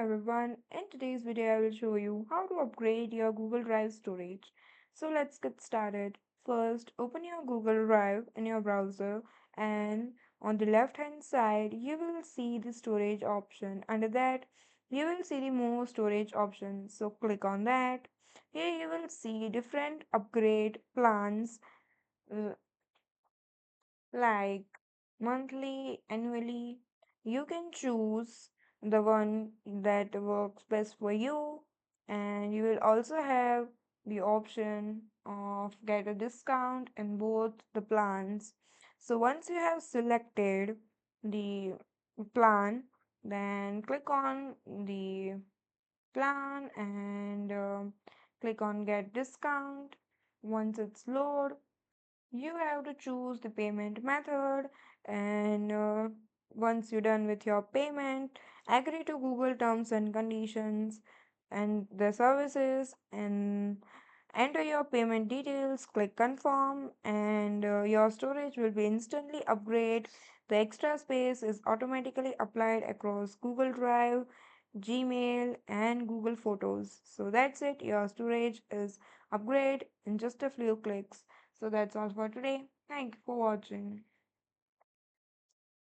everyone, in today's video I will show you how to upgrade your Google Drive storage. So let's get started. First, open your Google Drive in your browser and on the left hand side you will see the storage option. Under that you will see the more storage options. So click on that. Here you will see different upgrade plans uh, like monthly, annually. You can choose the one that works best for you, and you will also have the option of get a discount in both the plans. So once you have selected the plan, then click on the plan and click on get discount. Once it's load, you have to choose the payment method, and once you're done with your payment, agree to Google terms and conditions and the services and enter your payment details, click confirm, and your storage will be instantly upgrade. The extra space is automatically applied across Google Drive, Gmail, and Google Photos. So that's it. Your storage is upgrade in just a few clicks. So that's all for today. Thank you for watching.